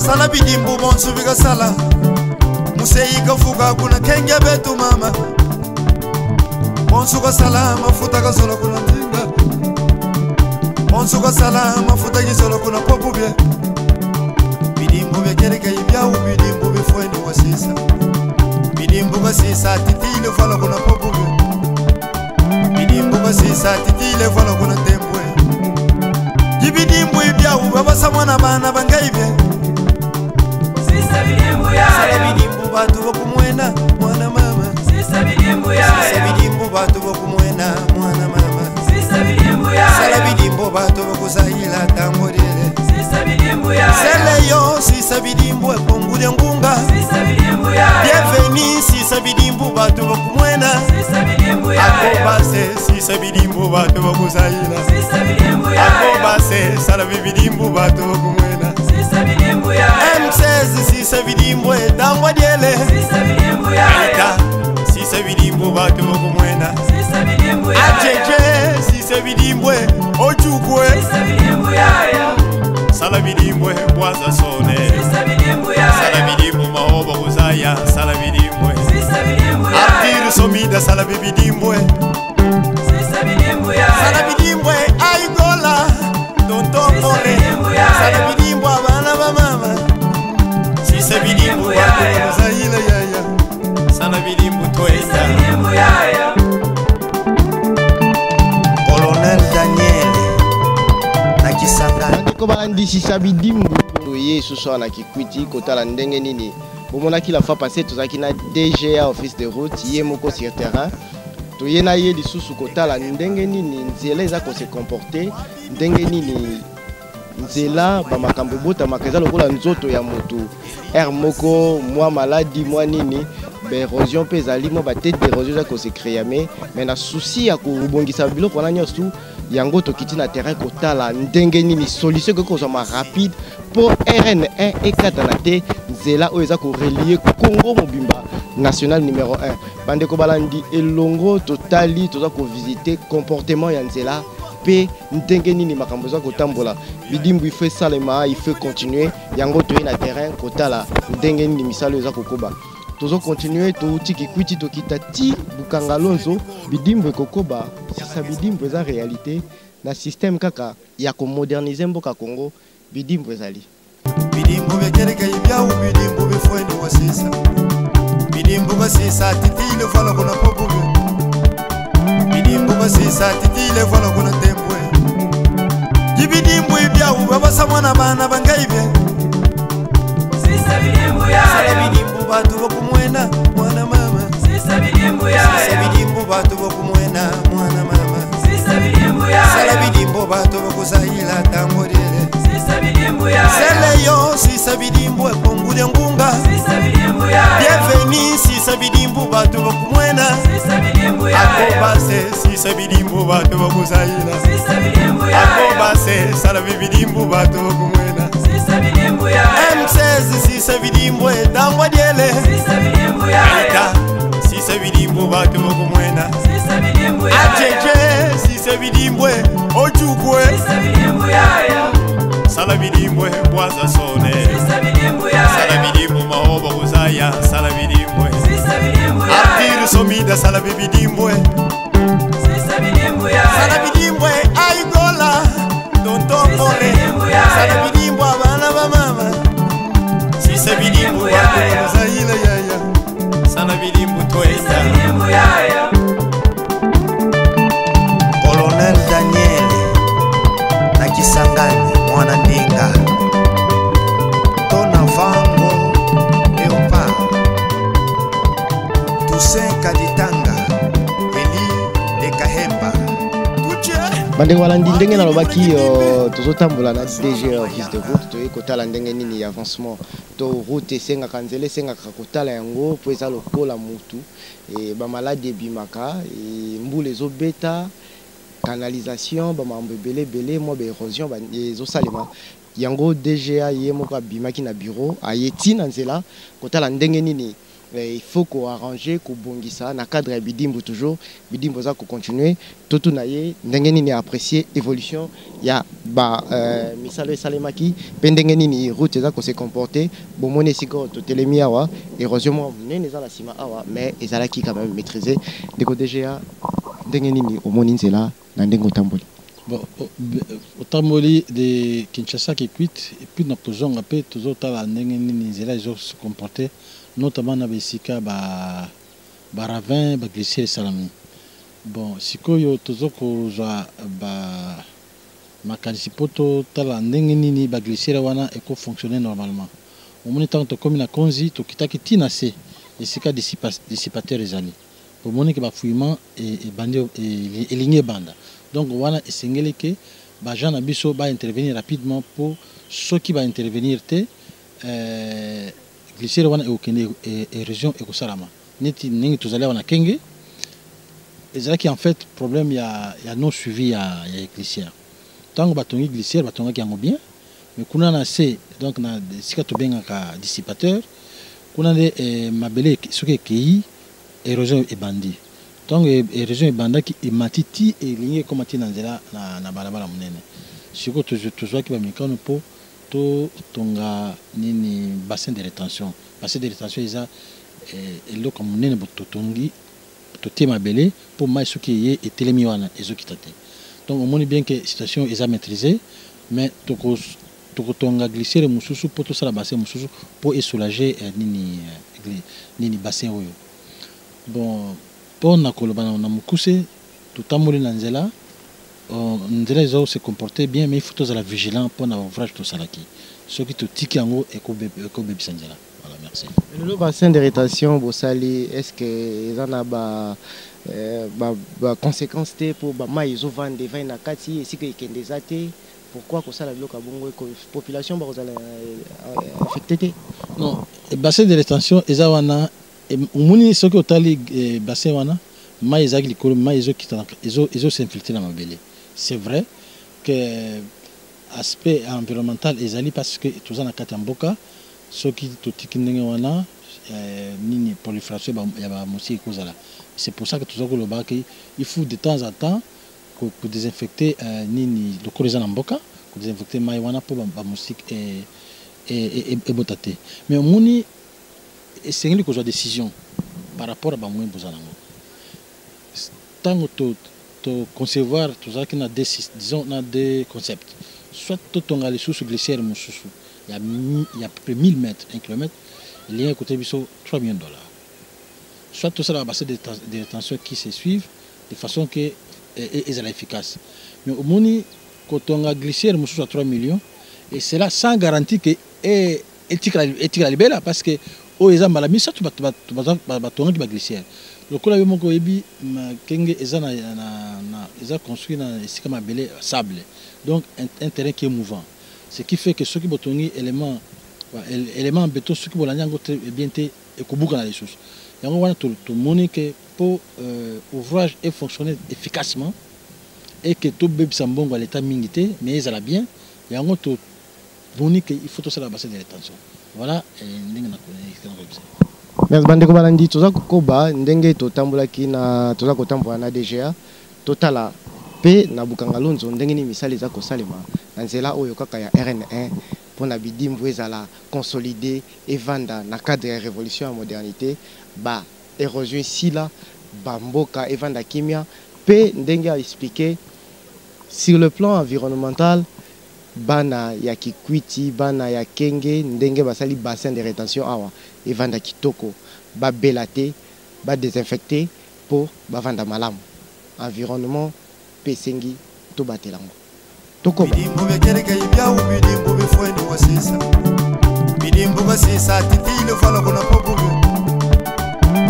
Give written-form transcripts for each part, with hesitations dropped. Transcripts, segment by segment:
sala bidimbu monsu biga sala museyi kafuka kuna kenge betu mama monsu ka sala mafuta ka solo kuna ndinga monsu ka sala mafuta ki solo kuna popu bie bidimbu bekereka ibyawu bidimbu bifweni wasisa bidimbu basisa titile fala kuna popu bie bidimbu basisa titile fala kuna tembwe bidimbu ibyawu babasa mwana bana bangaibye sisa bidimbu ya sala bidimbu batu bokumwena mwana mama sisa bidimbu ya sisa bidimbu batu bokumwena mwana mama sisa bidimbu ya sala bidimbu batu bokusahila tambodele sisa bidimbu ya seleyo sisa bidimbu ekongule ngunga sisa bidimbu ya bienveni sisa bidimbu batu bokumwena sisa bidimbu ya akobase sisa bidimbu batu bokusahila sisa bidimbu ya akobase sala bidimbu batu bokumwena sisa bidimbu ya M16 sisa bidimbu tambodele sisa bidimbu ya Aita sisa bidimbu batu bokumwena sisa bidimbu ya ajeje sisa bidimbu ojukwe sisa bidimbu ya sala bidimbu bwaza sone sisa bidimbu ya sala bidimbu mahoba kuzaya sala bidimbu sisa bidimbu ya artir somida sala bidimbu sisa bidimbu ya sala bidimbu aigola tontombole sala bidimbu abana ba mama sisa bidimbu batu kuzayila yaya sala bidimbu twesa bidimbu ya Colonel Daniel na Kisangani ko balandisisa bidimbu ye suso na kikwiti kotala ndenge nini bomona kila fois passé tozaki na DGA office de route ye moko sur terrain to ye na ye lisusu kotala ndenge nini nzela eza ko se comporter ndenge nini nzela ba makambo bota makeza lokola nzoto ya moto air moko mwa maladie mwa nini érosion pe ezali mo ba tête d'érosion za ko se créer mais na souci ya ko bongisa biloko na nyosu yango tokiti na terrain kotala ndenge nini solution ko kozama rapide pour RN1 ekata na te nzela oyo eza ko relier Congo mobimba national numéro 1 bande ko balandi elongo totali toza ko visiter comportement ya nzela pe ndenge nini makambo za kotambola bidimbu il faut salema il faut continuer yango to na terrain kotala ndenge nini misalo eza kokoba tozo continuer to tiki kwiti to kitati bukanga lonzo bidimbu kokoba sisa bidimbu eza réalité na système kaka ya ko moderniser mboka Congo bidimbu ezali bidimbu bekereka ibyawu bidimbu bifweni wasisa bidimbu basisa titile fala kuna popu bidimbu basisa titile fala kuna tembwe bidimbu ibyawu babasa mwana bana bangaibye sisa bidimbu ya sala bidimbu batu bokumwena mwana mama sisa bidimbu ya sisa bidimbu batu bokumwena mwana mama sisa bidimbu ya sala bidimbu batu bokusahila tambodele sisa bidimbu ya seleyo sisa bidimbu ekongule ngunga sisa bidimbu ya bienveni sisa bidimbu batu bokumwena sisa bidimbu ya akobase sisa bidimbu batu bokusahila sisa bidimbu ya akobase sala bidimbu batu bokumwena sisa bidimbu ya M16 sisa bidimbu tambodele sisa bidimbu ya Aita sisa bidimbu batu bokumwena sisa bidimbu ya ajeje sisa bidimbu ojukwe sisa bidimbu ya sala bidimbu bwaza sone sisa bidimbu ya sala bidimbu mahoba kuzaya sala bidimbu sisa bidimbu ya artir somida sala bidimbu sisa bidimbu ya sala bidimbu aigola tontombole sala bidimbu abana ba mama sisa bidimbu batu kuzayila yaya sala bidimbu twesa bidimbu ya Colonel Daniel na Kisangani mwana ndinga Tona Vango Leopard Toussaint Kaditanga Eli de Kahemba bande walandi ndenge nalobaki tozotambola na DG office de route toye kotala ndenge nini avancement to route esengaka nzela esengaka kotala yango po eza lokola mutu bamaladi ebimaka mbula ezobeta canalisation bamambo ebele mwa baérosion ezosalema yango DGA ye moko abimaki na bureau ayeti na nzela kotala ndenge nini il faut qu'on arrange qu'on bongisa na cadre ya bidimbo toujours bidimbo za ko continuer tout na ye ndenge nini apprécier évolution ya ba misalo salemaki pendenge nini route za ko se comporter bomone siko to telemi awa érosion mo nene za la sima awa mais ezala ki quand même maîtriser ndeko DGA ndenge nini omoni nzela na ndengo tamboli. Bon, au Tamboli de Kinshasa qui quitte, et puis nous faisons un peu toujours la ils se comporter, notamment dans les Sika, Baravin, Glisser et Salami. Bon, si vous toujours Makalipoto, Tala, Nengeni, Glisser, Wana, et fonctionner normalement. Au moment où tu comme la Konzi, tu quittes qui tinasé, les Sika dissipateur les années. Pour mon que fouillement et bandé et ligné banda. Donc, on va essayer que les gens va intervenir rapidement pour ceux qui vont intervenir. Glisser et région et Salama. Nous allons à Kenge. Et c'est là qu'en fait, le problème, il y a non suivi à Glisser. Tant que on Glisser, on a bien. Mais quand on a assez, donc, on a des dissipateurs, on a des mabelés, ceux qui érosion et bandit. Donc érosion et bandit qui est matiti et ligné comme matiti dans la balabala munene. Si vous toujours qui va mekano pour to tonga nini bassin de rétention. Bassin de rétention ils a elo comme munene boto tongi to tema belé pour mai ce qui est telemi wana ezo kitate. Donc on montre bien que situation est à maîtriser mais to tonga glisser mususu pour tout ça la bassin mususu pour soulager nini bassin oyo. Bon, pour na kolobana na mukuse tout amoli na nzela nzela zo se comporter bien mais il faut tous la vigilant pour na ouvrage tout salaki ceux qui tout tiki yango et ko bebisa nzela. Voilà, merci. Le bassin de rétention bosali est-ce que ils en a ba conséquences pour ba mai zo vendre vin na kati et si que ikende zate pourquoi ko sala biloko bongo ko population ba kozala affecté? Non, bassin de rétention ezawana umuni soki otali bassin wana mai ezaki likolo mai ezo s'infiltrer dans mabele. C'est vrai que aspect environnemental ezali parce que tout ça na kati mboka soki totiki ndenge wana nini prolifération ya ba mosi kozala. C'est pour ça que tout ça koloba que il faut de temps en temps pour désinfecter nini lokolo za na mboka pour désinfecter mai wana pour ba mosi et botate. Mais umuni c'est une décision par rapport à Bamoué Bozanango. Tant que tu concevoir tout ça qui a des disons des concepts. Soit tu as les sources glaciaires il y a à peu près 1000 mètres, 1 kilomètre, il y a un côté biso 3 millions de dollars. Soit tout ça la base des rétentions qui se suivent de façon que est efficace. Mais au moment quand on a glaciaire à 3 millions et c'est là sans garantie que est la libéra parce que o eza mbala misatu batonga ki baglisser lokola yo moko yebi kenge eza na eza construit na esika mabele sable donc un terrain qui est mouvant ce qui fait que ceux qui botongi élément en béton ceux qui bolanya ngo bien te ekobuka na les sources yango wana to moni que pour ouvrage et fonctionner efficacement et que tout bebisa mbongo à l'état mingité mais ezala bien yango to moni que il faut tout ça la bassin de rétention. Voilà, merci bandeko balandi toza kokoba ndenge totambulaki na toza kotambola na DGA totala pe na bukanga lonzo ndenge ni misali za kosalema na nzela oyo kaka ya RN1 pona bidimbo ezala consolider et vanda na cadre ya révolution ya modernité ba érosion sila ba mboka et vanda kimia pe ndenge a expliquer sur le plan environnemental bana ya Kikwiti bana ya Kenge ndenge basali bassin de rétention awa et vanda kitoko ba belate ba désinfecter pour ba vanda malamu environnement pesengi to batelango toko bidimbo bekereka ibya ubidimbo befweni wasisa bidimbo basisa titile fala kuna popube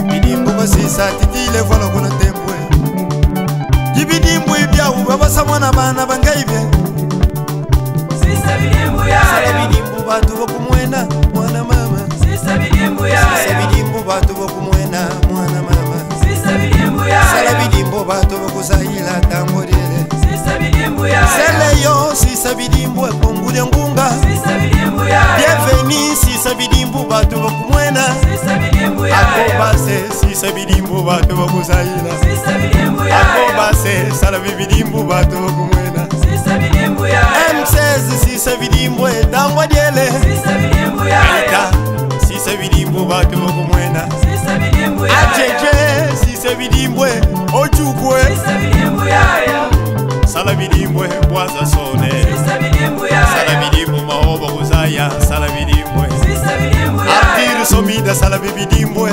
bidimbo basisa titile fala kuna tembwe bidimbo ibya ubabasa mwana bana bangaibye Sisa bidimbu ya Sisa bidimbu batu bokumwena mwana mama Sisa bidimbu ya Sisa bidimbu batu bokumwena mwana mama Sisa bidimbu ya Sisa bidimbu batu bokusahila tambodele Sisa bidimbu ya Sele yo sisa bidimbu ekongule ngunga Sisa bidimbu ya Bienvenue sisa bidimbu batu bokumwena Sisa bidimbu ya sisa bidimbu bato bakuzayila Sisa bidimbu ya akobase sala bidimbu bato bakumwena Sisa bidimbu ya M16 sisa bidimbu dangwa diele Sisa bidimbu ya Alita sisa bidimbu bato bakumwena Sisa bidimbu ya Ajeje sisa bidimbu ojukwe Sisa bidimbu ya sala bidimbu bwaza sone Sisa bidimbu ya sala bidimbu mahoba kuzaya sala bidimbu Sisa bidimbu ya Artir somida sala bidimbu